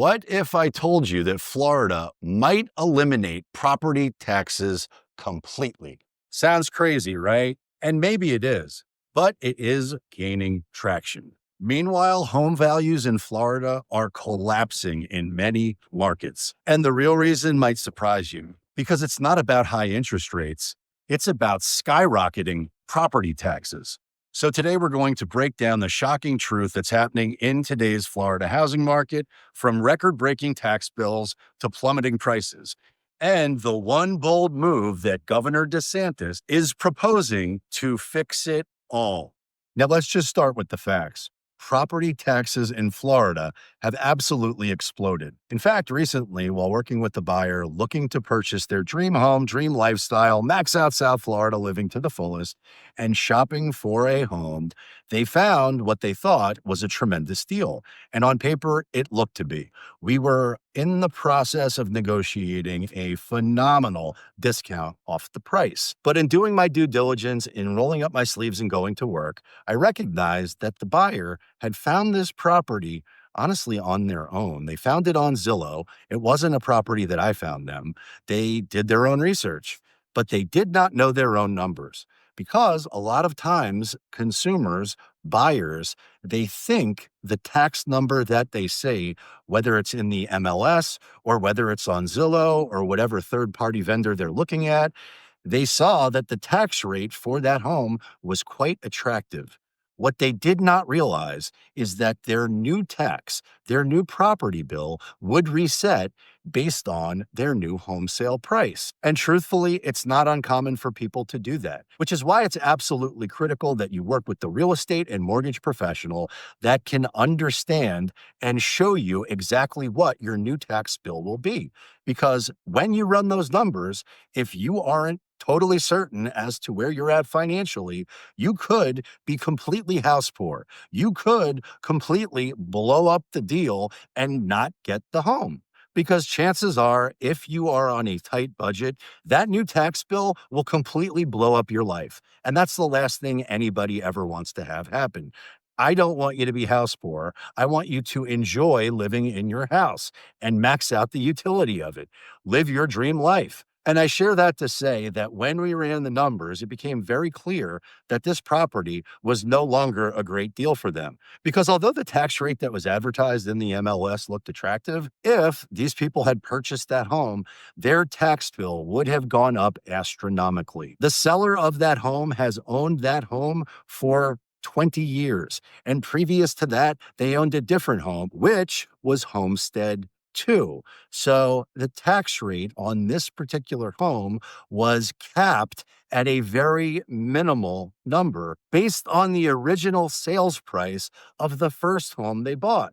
What if I told you that Florida might eliminate property taxes completely? Sounds crazy, right? And maybe it is, but it is gaining traction. Meanwhile, home values in Florida are collapsing in many markets. And the real reason might surprise you because it's not about high interest rates, it's about skyrocketing property taxes. So today we're going to break down the shocking truth that's happening in today's Florida housing market, from record-breaking tax bills to plummeting prices, and the one bold move that Governor DeSantis is proposing to fix it all. Now let's just start with the facts. Property taxes in Florida have absolutely exploded. In fact, recently, while working with the buyer looking to purchase their dream home, dream lifestyle, max out South Florida living to the fullest, and shopping for a home, they found what they thought was a tremendous deal. And on paper, it looked to be. We were in the process of negotiating a phenomenal discount off the price. But in doing my due diligence, in rolling up my sleeves and going to work, I recognized that the buyer had found this property honestly on their own. They found it on Zillow. It wasn't a property that I found them. They did their own research, but they did not know their own numbers, because a lot of times consumers, buyers, they think the tax number that they say, whether it's in the MLS or whether it's on Zillow or whatever third-party vendor they're looking at, they saw that the tax rate for that home was quite attractive. What they did not realize is that their new tax, their new property bill, would reset based on their new home sale price. And truthfully, it's not uncommon for people to do that, which is why it's absolutely critical that you work with the real estate and mortgage professional that can understand and show you exactly what your new tax bill will be. Because when you run those numbers, if you aren't totally certain as to where you're at financially, you could be completely house poor. You could completely blow up the deal and not get the home. Because chances are, if you are on a tight budget, that new tax bill will completely blow up your life. And that's the last thing anybody ever wants to have happen. I don't want you to be house poor. I want you to enjoy living in your house and max out the utility of it. Live your dream life. And I share that to say that when we ran the numbers, it became very clear that this property was no longer a great deal for them. Because although the tax rate that was advertised in the MLS looked attractive, if these people had purchased that home, their tax bill would have gone up astronomically. The seller of that home has owned that home for 20 years. And previous to that, they owned a different home, which was Homestead Exemption. So the tax rate on this particular home was capped at a very minimal number based on the original sales price of the first home they bought.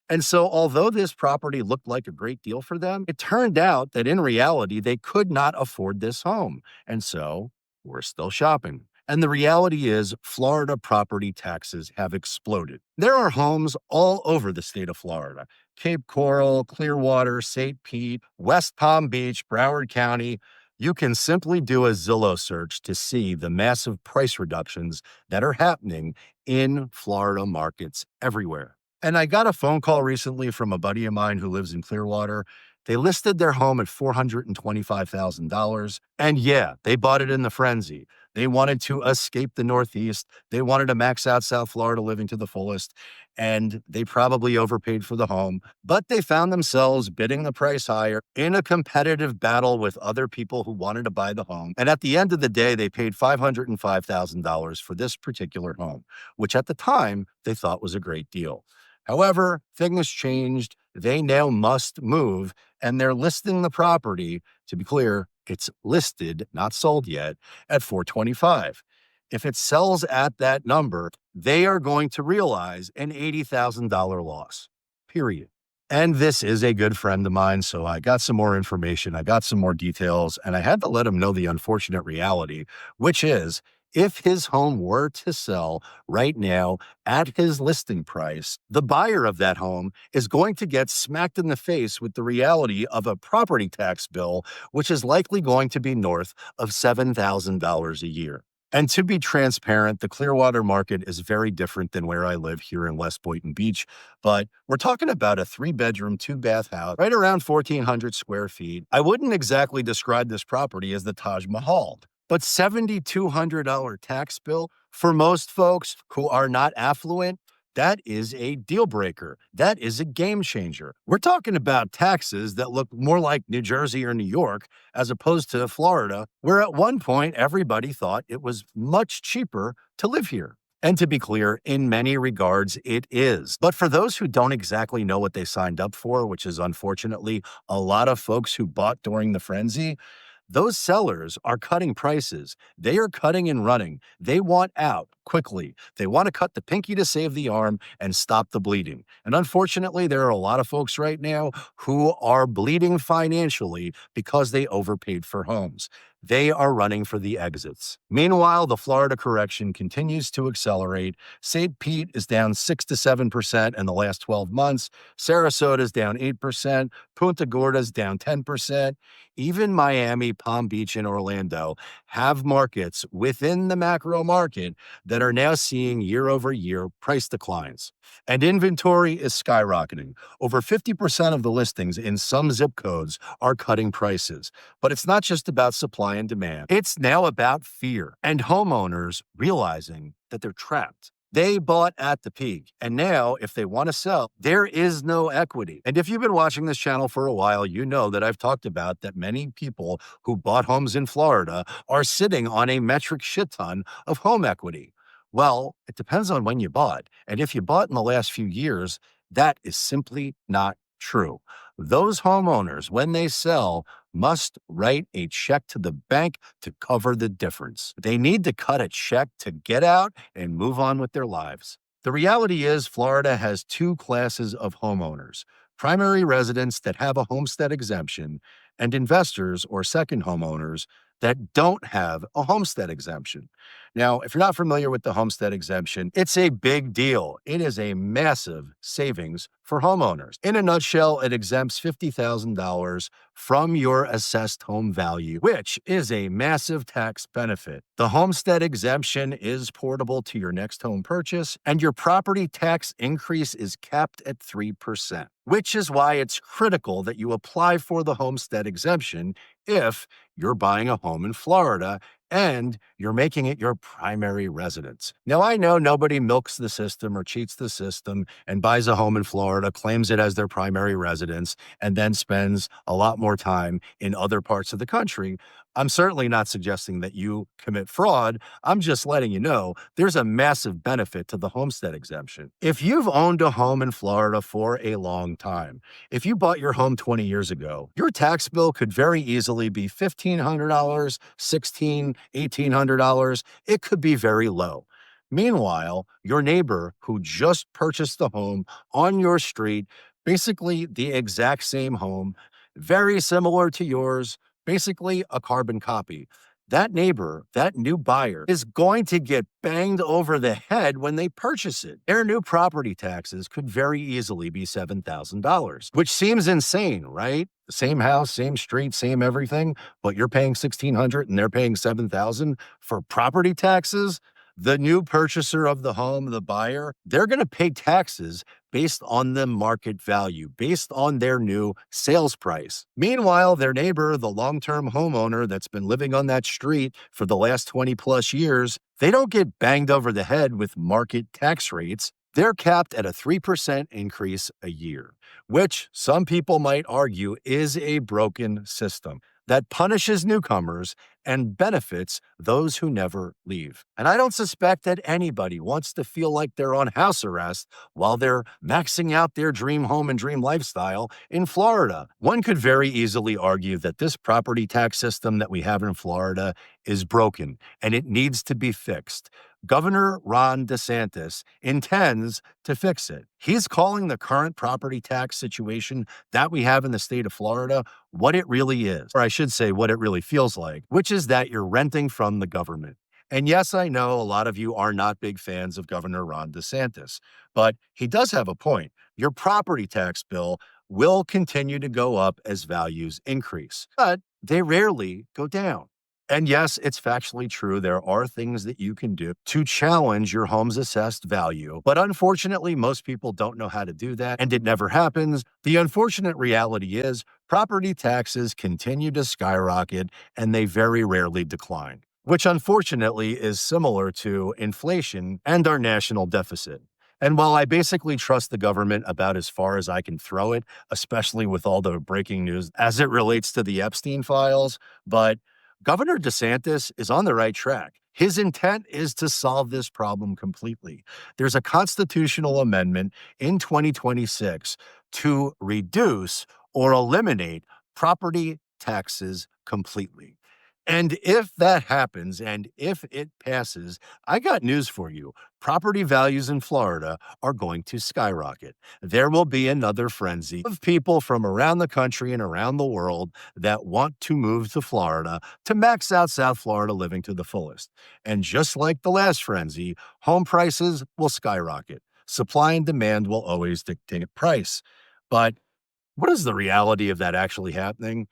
And so, although this property looked like a great deal for them, it turned out that in reality, they could not afford this home. And so, we're still shopping. And the reality is, Florida property taxes have exploded. There are homes all over the state of Florida: Cape Coral, Clearwater, St. Pete, West Palm Beach, Broward County. You can simply do a Zillow search to see the massive price reductions that are happening in Florida markets everywhere. And I got a phone call recently from a buddy of mine who lives in Clearwater. They listed their home at $425,000. And yeah, they bought it in the frenzy. They wanted to escape the Northeast. They wanted to max out South Florida living to the fullest. And they probably overpaid for the home, but they found themselves bidding the price higher in a competitive battle with other people who wanted to buy the home. And at the end of the day, they paid $505,000 for this particular home, which at the time they thought was a great deal. However, things changed. They now must move, and they're listing the property. To be clear, it's listed, not sold yet, at $425,000. If it sells at that number, they are going to realize an $80,000 loss, period. And this is a good friend of mine, so I got some more information, I got some more details, and I had to let him know the unfortunate reality, which is, if his home were to sell right now at his listing price, the buyer of that home is going to get smacked in the face with the reality of a property tax bill, which is likely going to be north of $7,000 a year. And to be transparent, the Clearwater market is very different than where I live here in West Boynton Beach. But we're talking about a 3-bedroom, 2-bath house, right around 1,400 square feet. I wouldn't exactly describe this property as the Taj Mahal, but $7,200 tax bill for most folks who are not affluent. That is a deal breaker. That is a game changer. We're talking about taxes that look more like New Jersey or New York as opposed to Florida, where at one point everybody thought it was much cheaper to live here. And to be clear, in many regards, it is. But for those who don't exactly know what they signed up for, which is unfortunately a lot of folks who bought during the frenzy, those sellers are cutting prices. They are cutting and running. They want out quickly. They want to cut the pinky to save the arm and stop the bleeding. And unfortunately, there are a lot of folks right now who are bleeding financially because they overpaid for homes. They are running for the exits. Meanwhile, the Florida correction continues to accelerate. St. Pete is down 6 to 7% in the last 12 months. Sarasota is down 8%. Punta Gorda is down 10%. Even Miami, Palm Beach, and Orlando have markets within the macro market that are now seeing year-over-year price declines. And inventory is skyrocketing. Over 50% of the listings in some zip codes are cutting prices. But it's not just about supply and demand. It's now about fear and homeowners realizing that they're trapped. They bought at the peak, and now if they want to sell, there is no equity. And if you've been watching this channel for a while, you know that I've talked about that many people who bought homes in Florida are sitting on a metric shit ton of home equity. Well, it depends on when you bought. And if you bought in the last few years, that is simply not true. Those homeowners, when they sell, must write a check to the bank to cover the difference. They need to cut a check to get out and move on with their lives. The reality is, Florida has two classes of homeowners: primary residents that have a homestead exemption, and investors or second homeowners that don't have a homestead exemption. Now, if you're not familiar with the homestead exemption, it's a big deal. It is a massive savings for homeowners. In a nutshell, it exempts $50,000 from your assessed home value, which is a massive tax benefit. The homestead exemption is portable to your next home purchase, and your property tax increase is capped at 3%, which is why it's critical that you apply for the homestead exemption if you're buying a home in Florida and you're making it your primary residence. Now, I know nobody milks the system or cheats the system and buys a home in Florida, claims it as their primary residence, and then spends a lot more time in other parts of the country. I'm certainly not suggesting that you commit fraud. I'm just letting you know there's a massive benefit to the homestead exemption. If you've owned a home in Florida for a long time, if you bought your home 20 years ago, your tax bill could very easily be $1,500, $1,600, $1,800. It could be very low. Meanwhile, your neighbor who just purchased the home on your street, basically the exact same home, very similar to yours, basically a carbon copy. That neighbor, that new buyer, is going to get banged over the head when they purchase it. Their new property taxes could very easily be $7,000, which seems insane, right? Same house, same street, same everything, but you're paying $1,600 and they're paying $7,000 for property taxes. The new purchaser of the home, the buyer, they're going to pay taxes based on the market value, based on their new sales price. Meanwhile, their neighbor, the long-term homeowner that's been living on that street for the last 20 plus years, they don't get banged over the head with market tax rates. They're capped at a 3% increase a year, which some people might argue is a broken system that punishes newcomers and benefits those who never leave. And I don't suspect that anybody wants to feel like they're on house arrest while they're maxing out their dream home and dream lifestyle in Florida. One could very easily argue that this property tax system that we have in Florida is broken and it needs to be fixed. Governor Ron DeSantis intends to fix it. He's calling the current property tax situation that we have in the state of Florida what it really is, or I should say what it really feels like, which is that you're renting from the government. And yes, I know a lot of you are not big fans of Governor Ron DeSantis, but he does have a point. Your property tax bill will continue to go up as values increase, but they rarely go down. And yes, it's factually true. There are things that you can do to challenge your home's assessed value. But unfortunately, most people don't know how to do that, and it never happens. The unfortunate reality is property taxes continue to skyrocket and they very rarely decline, which unfortunately is similar to inflation and our national deficit. And while I basically trust the government about as far as I can throw it, especially with all the breaking news as it relates to the Epstein files, but Governor DeSantis is on the right track. His intent is to solve this problem completely. There's a constitutional amendment in 2026 to reduce or eliminate property taxes completely. And if that happens and if it passes, I got news for you. Property values in Florida are going to skyrocket. There will be another frenzy of people from around the country and around the world that want to move to Florida to max out South Florida living to the fullest. And just like the last frenzy, home prices will skyrocket. Supply and demand will always dictate price. But what is the reality of that actually happening?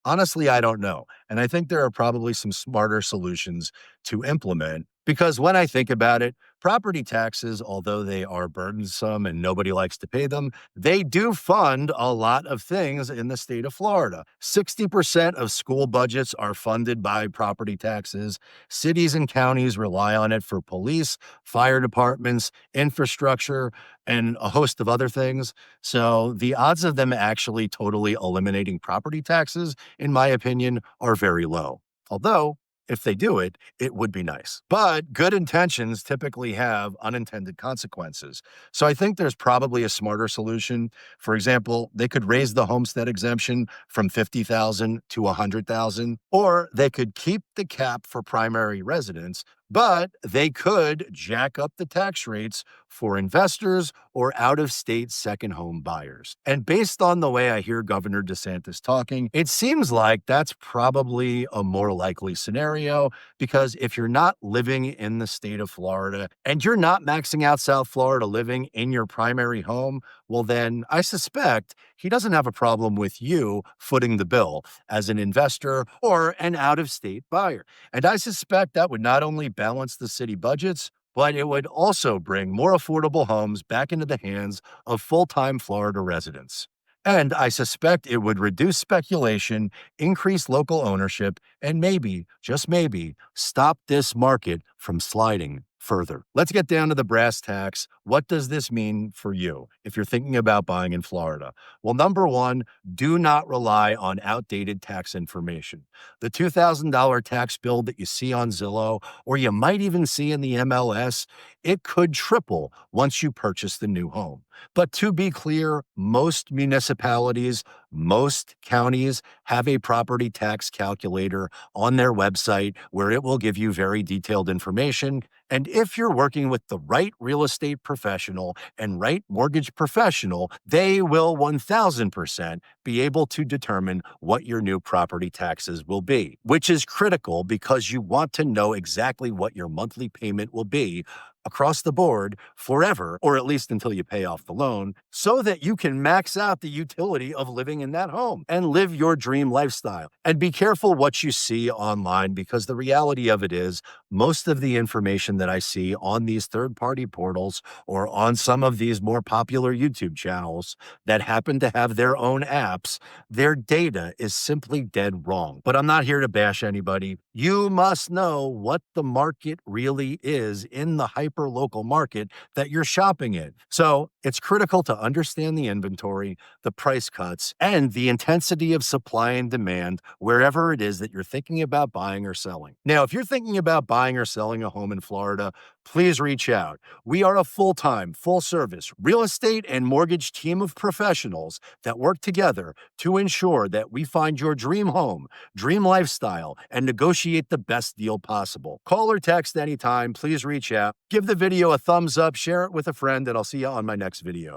Honestly, I don't know. And I think there are probably some smarter solutions to implement because when I think about it, property taxes, although they are burdensome and nobody likes to pay them, they do fund a lot of things in the state of Florida. 60% of school budgets are funded by property taxes. Cities and counties rely on it for police, fire departments, infrastructure, and a host of other things. So the odds of them actually totally eliminating property taxes, in my opinion, are very low. Although, if they do it, it would be nice. But good intentions typically have unintended consequences. So I think there's probably a smarter solution. For example, they could raise the homestead exemption from 50,000 to 100,000, or they could keep the cap for primary residents, but they could jack up the tax rates for investors or out-of-state second home buyers. And based on the way I hear Governor DeSantis talking, it seems like that's probably a more likely scenario because if you're not living in the state of Florida and you're not maxing out South Florida living in your primary home, well, then I suspect he doesn't have a problem with you footing the bill as an investor or an out-of-state buyer. And I suspect that would not only balance the city budgets, but it would also bring more affordable homes back into the hands of full-time Florida residents. And I suspect it would reduce speculation, increase local ownership, and maybe, just maybe, stop this market from sliding further. Let's get down to the brass tacks. What does this mean for you if you're thinking about buying in Florida? Well, number one, do not rely on outdated tax information. The $2,000 tax bill that you see on Zillow, or you might even see in the MLS, it could triple once you purchase the new home. But to be clear, most municipalities, most counties have a property tax calculator on their website where it will give you very detailed information. And if you're working with the right real estate professional and right mortgage professional, they will 1000% be able to determine what your new property taxes will be, which is critical because you want to know exactly what your monthly payment will be across the board forever, or at least until you pay off the loan, so that you can max out the utility of living in that home and live your dream lifestyle. And be careful what you see online because the reality of it is most of the information that I see on these third-party portals or on some of these more popular YouTube channels that happen to have their own apps, their data is simply dead wrong. But I'm not here to bash anybody. You must know what the market really is in the hyper-local market that you're shopping in. So it's critical to understand the inventory, the price cuts, and the intensity of supply and demand wherever it is that you're thinking about buying or selling. Now, if you're thinking about buying or selling a home in Florida, please reach out. We are a full-time, full-service real estate and mortgage team of professionals that work together to ensure that we find your dream home, dream lifestyle, and negotiate the best deal possible. Call or text anytime. Please reach out. Give the video a thumbs up, share it with a friend, and I'll see you on my next video.